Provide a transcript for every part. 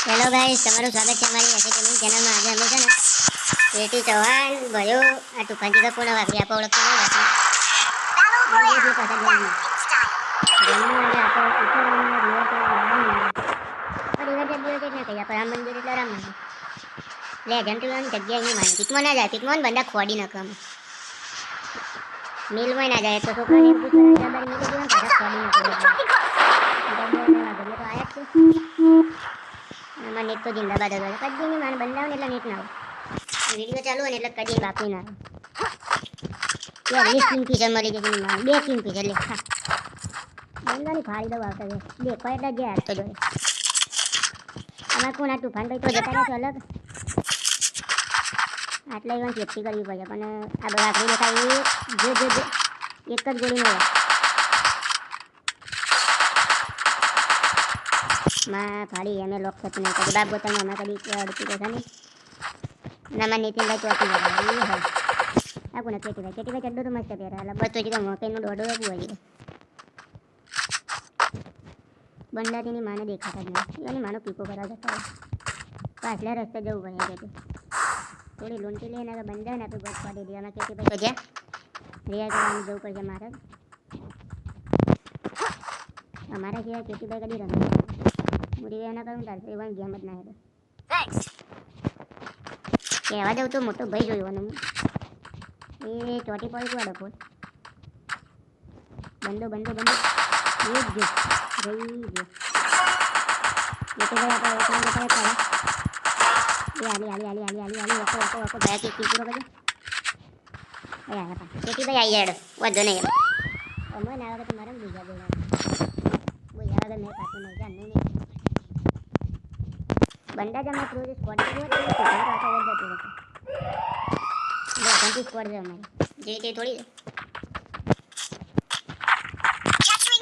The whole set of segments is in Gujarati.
હેલો ગાઈસ, તમારું સ્વાગત છે અમારી એસે ગેમિંગ ચેનલમાં. આજે અમે છે ને પેટી ચૌહાણ ભયો આ તુફાનજી કા કોણ વાપરી આપો ઓળખતો નહીં બાકી ये भी पता नहीं ગેમમાં આજે આપણે ઉતરવાની રિવર તો લાવવાની પર રિવર જગ્યાએ જ ના કહ્યા પર રામ મંદિર એટલે રામ મંદિર લેજન્ડ ની જગ્યા નહીં માની પિકમાં ના જાય પિકમાં બંદા ખોડી નાખે મિલમાં ના જાય તો છોકરાને એમ પૂછવાનું જબર મિલે જીવન પાછા ખોડી નાખે એટલે તો આયા છે નેટ તો જિંદાબાદ હતો કદી નહીં મારે બંધાવ ને એટલે નેટ ના આવે વિડીયો ચાલુ હોય ને એટલે કદી બાપી ના આવે 20 કિંગફિશર મળી જશે મારે 2 કિંગફિશર લે ખા બંધાની ફાડી દઉં આવતા છે દેખો એટલે જે હાથ તો જોડે અમારે કોણ આ તુફાનભાઈ તો જતા રહેશે અલગ આટલા ઇવન સેફ્ટી કરવી પડે પણ આ બધા આખરી દેખાય જે એક જ ગોળી મળે માં ફાડી અમે લોક થતું નહીં કદી બાપ ગોતાને અમે કદી અડતી રહેતા નહીં નામાં નીતિનભાઈ ચોથી જાય એ હોય આ કોને કેટીભાઈ ચડ્ડો તો મસ્ત પહેરે એટલે બસ તો જ મોકઈનું દોડો આપવું હોય બંડાતીની માને દેખાતા જ નહીં એની માનો પીકો કરવા જતા હોય પાછલા રસ્તે જવું પડે કે થોડી લૂંટી લઈને બંધા ને આપણે બસ પાડી દે આમાં કેટીભાઈ તો જ્યાં રિયા કરવાનું જવું પડશે મારે અમારા સિવાય કેટીભાઈ કદી રમે મુરી એના કરું ચાલશે એવા ગેમ જ ના હતો કહેવા જાઉં તો મોટો ભાઈ જોયો ને એ ચોટી પડી વાળો ફોન બંદો એ જ ગયો રહી ગયો કેટીભાઈ આપણે એકલા દેખાય કરે આલી વકો ભાઈ કે પૂરો કરજો એ આ કેટીભાઈ આવી હેડ વધો નહીં અમે ના આવે તો મારે બીજા બોલા મેં પાછું નહીં જાણ નહીં બંદા જમા પ્રો સ્કોડ કર્યો તો પાછો વધ જતો હતો કંટી સ્કોડ છે અમારી જે તે થોડી હવે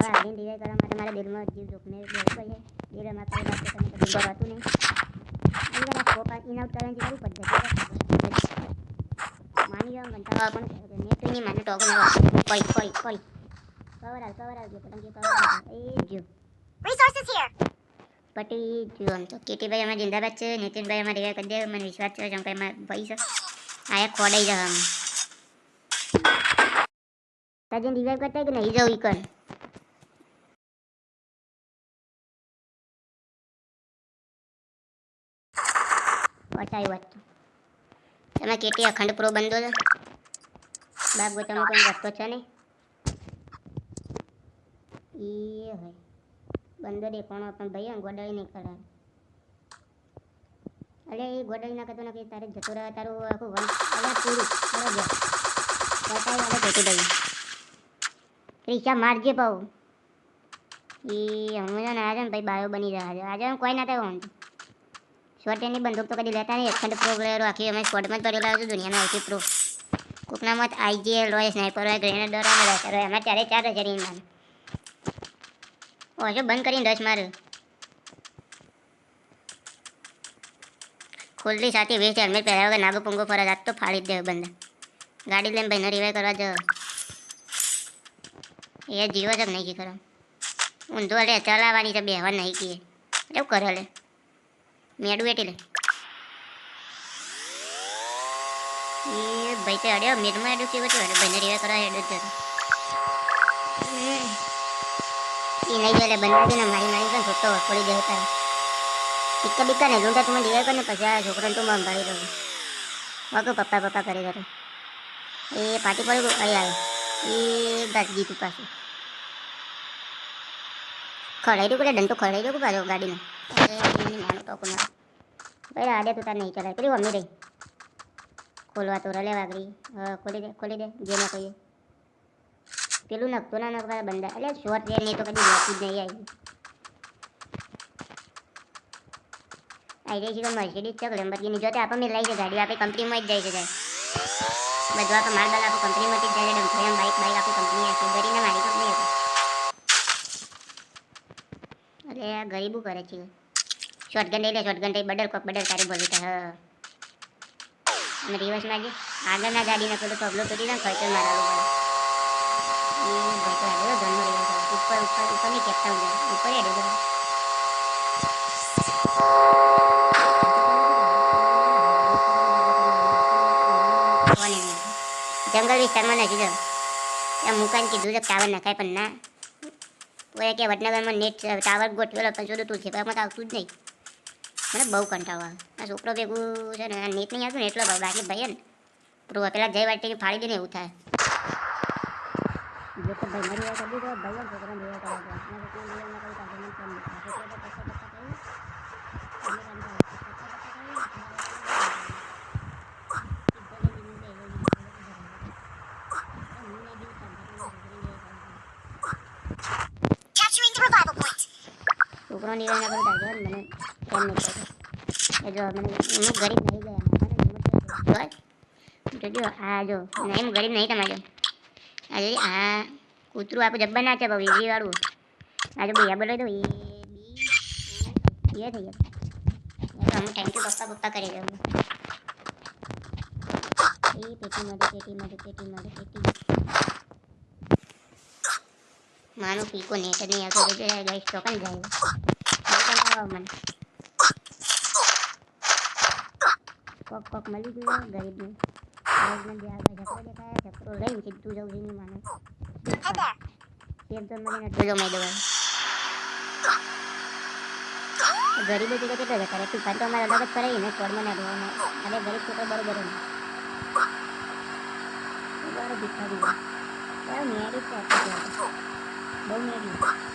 આવીને ડિવાઈ કરવા માટે મારા દિલમાં જીવ જોખમે બેઠો છે દિલમાં કઈ વાત તમે કદી બરાતું નહીં અહીં બધા સ્કોપ ઇન આઉટ કરવાની કઈ પદ્ધતિ માની જાવ ઘંટા પણ નેટ ની માને ટોક ના કોઈ કવર આવજો પતંગ કવર એ જો રિસોર્સિસ હિયર પટી જો આમ તો કેટીભાઈ અમારા જિંદાબાદ છે નીતિનભાઈ અમારે રિવાઈ કરી દે મને વિશ્વાસ છે જેમ કે ભાઈ છે આયા ખોડાઈ જવા તાજે રિવાઈ કરતા કે નહીં જવું ઈકન વટાઈ વાત તમે કેટી અખંડ પ્રો બંધો છે બાપ ગોતામાં કોઈ રસ્તો છે નહીં એ હોય બંદર દેખાણો પણ ભાઈ ગોડાઈ નહીં કરે અરે એ ગોડાઈ ના કરતો નથી તારે જતો રહે તારું આખું વન અરે પૂરું બરાબર બતાવી વાળે જતું ભાઈ પૈસા મારજે પાઉ એ હમણાં ને આજે ને ભાઈ બાયો બની રહ્યા છે આજે કોઈ ના થાય હું શોર્ટ એની બંદૂક તો કદી લેતા નહીં અખંડ પ્રો પ્લેયરો આખી અમે સ્કોડમાં જ પડેલા છું દુનિયાના સૌથી પ્રો કોકના મત આઈજીએલ હોય સ્નાઈપર હોય ગ્રેનેડર હોય રહેતા હોય એમાં ત્યારે 4000 ઇનામ ઓછો બંધ કરીને રસ માર્યો ખુલ્લી સાથે વેસ્ટ હેલ્મેટ પહેર્યા વગર નાગો પૂંગો ફરજ આજ તો ફાડી જ દેવ બંધ ગાડી લઈને ભાઈને રિવાઈ કરવા જાવ એ જીવો જ નહીં કી કરો ઊંધો લે ચલાવવાની છે બેહવા નહીં કીએ એવું કરે લે મેડું એટી લે એ ભાઈ તો અડ્યો મેડમાં એડું કેવું હતું ભાઈને રિવાઈ કરવા એડું જ જતો એ નહીં જોડે બંધાવીને મારી પણ છોટો વખોડી દે તારે ટીક્કા બીક્કા ને લૂંટા તું ડિવાઈ કરીને પછી આ છોકરાને તું સંભાળી દઉં વાગો પપ્પા કરી કરે એ પાટી પડી ગયું અહીં આવે એ ગાસ જીતું પાછું ખડાઈ રહ્યું પેલા દંતો ખડાઈ રહ્યો પાછો ગાડીને એની નાનું ટોકું ના ભાઈ આડે તું તાર નહીં ચલાય પેલી મમ્મી રહી ખોલવા તો રલે વાગરી ખોલી દે જે ના કહીએ પેલું નખતો ના નખવા બંધા એટલે શોર્ટ રેર નહીં તો કદી લેતી જ નહીં આવી રહી છે તો મર્સિડીઝ છે લેમ્બોર્ગિની જોતે આપણે લઈ છે ગાડી આપણી કંપનીમાં જ જાય છે બધું આપણે માલ બાલ આપણું કંપનીમાંથી જ જાય છે ડમફોયમ બાઇક આપણી કંપની હશે ગરીને મારી કંપની હતી એટલે આ ગરીબું કરે છે શોર્ટગન લઈ લે શોર્ટગન લઈ બડર તારી બોલી હા અને રિવર્સમાં જે આગળના ગાડીને પેલું પગલો તોડી દે ખર્ચો મારાવું પડે ઉપર ની કેપ્ટા ઉપર હેડે જંગલ વિસ્તારમાં નથી જો ત્યાં મુકાઈને કીધું છે ટાવર નખાય પણ ના કોઈ કે વડનગરમાં નેટ ટાવર ગોઠવેલો પણ જોડું તું છે પણ આવતું જ નહીં મને બહુ કંટાળો આવે આ છોકરો ભેગું છે ને આ નેટ નહીં આવતું ને એટલો ભાવ બાકી ભાઈ ને પેલા જય વાટે ફાળી દે ને એવું થાય જે તો ભાઈ મારી વાત કરી દીધો ભાઈ છોકરા લેવા કરવા છોકરો નિર્ણય ના કરું મને એમ નહીં કહે જો મને હું ગરીબ નહીં ગયા જોજો આ જો એમ ગરીબ નહીં તમારે આ જો આ કૂતરું આપણે જબ્બર ના છે ભાઈ વીજળી વાળું આ જો ભાઈ બોલો તો એ થઈ ગયો હું થેન્ક યુ પપ્પા કરી દઉં એ પેટી માનું પીકો નેટ નહીં આવતો ગઈ ચોકન જાય મને કોક મળી ગયું ગરીબને ચક્રો લઈને સીધું જવું છે નહીં માનું શેર તો મને નતો જો મેં દવા ગરીબો તો કેટલો જતા તું કાંતો અમારે અલગ જ કરાવી ને કોડમાં ના રહેવાનું અરે ગરીબ છોકરો બરોબર ભિખારી મેરી બહુ મેરી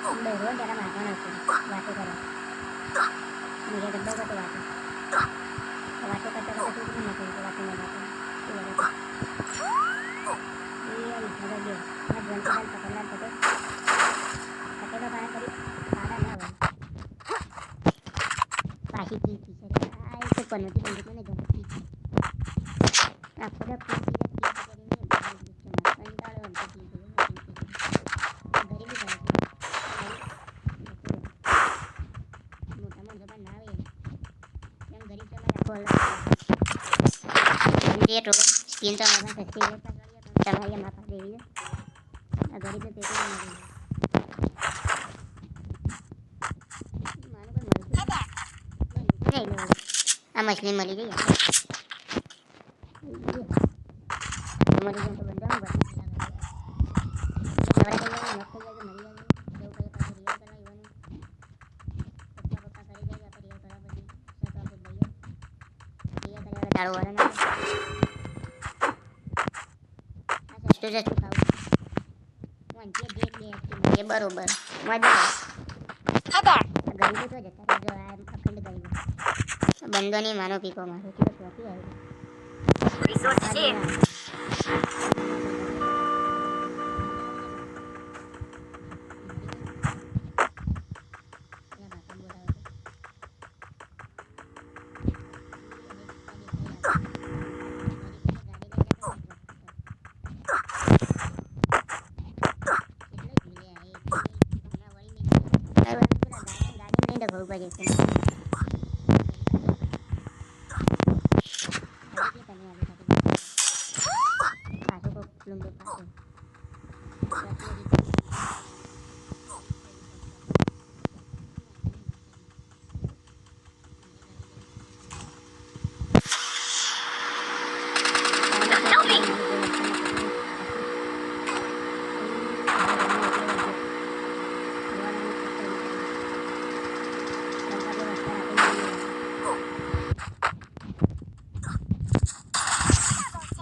રોજ તારા માથાનો છે વાતો કરો મેરે ડબ્બો કરતો વાતો કરતા શું નથી વાતો ના પાછી પી આ એક પણ નથી બંધ ને ગમતી આપણે સ્કીન તો તમારી માપા દેવી આ ગરીબ આ મછલી મળી ગઈ બરોબર મજા ગરીબો તો જતા જો આ અખંડ ગરીબો બંધો નહીં માનો પીકો મારો કેટલો ચોથી આવી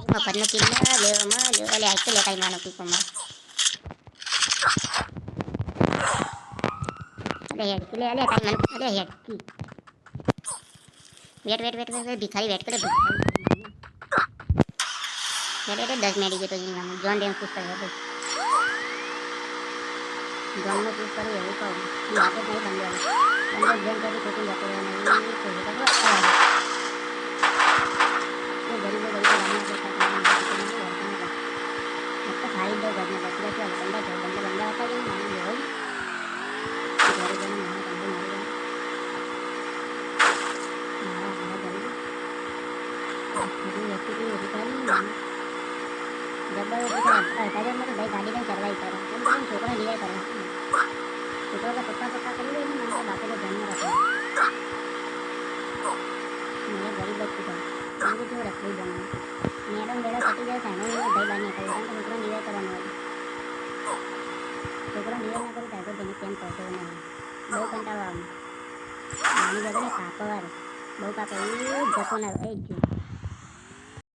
મફતનો કિલ્લા લેવામાં જો એટલે આઈ તો લેતા માનો પીકોમાં અરે હેડકી લે અરે તાઈ મને અરે હેડકી વેટ ભિખારી વેટ કરે ભિખારી 10 મેડી ગયો તો જીવાનું જોન ડેમ ખુશ કર્યો હતો જોનનો ખુશ કર્યો એવું કહું વાતે નહીં બંધ જેમ કરી ખોટી જતો રહેવાનું ગરીબો ખાઈ દો ઘરના બકરા છે બંદા હતા કે મારી હોય ગાડી કઈ ચરવાઈ કરો છોકરા લિવાય કરો છોકરો પપ્પા કરી દે બાપેલો જન્મ રાખે સમજી કેવું રખડી જવાનું મેડમ બેડો પતી જાય સામે ભાઈ બહાર નીકળ્યો કારણ કે છોકરો નિવાય કરવાનો હોય છોકરો નિવાય ના કરું ત્યારે તેને કેમ પહોંચે નહીં બહુ કંટાળો આવે નાની જગ્યાને કાપડ બહુ કાપડ એ જતો ના એ જ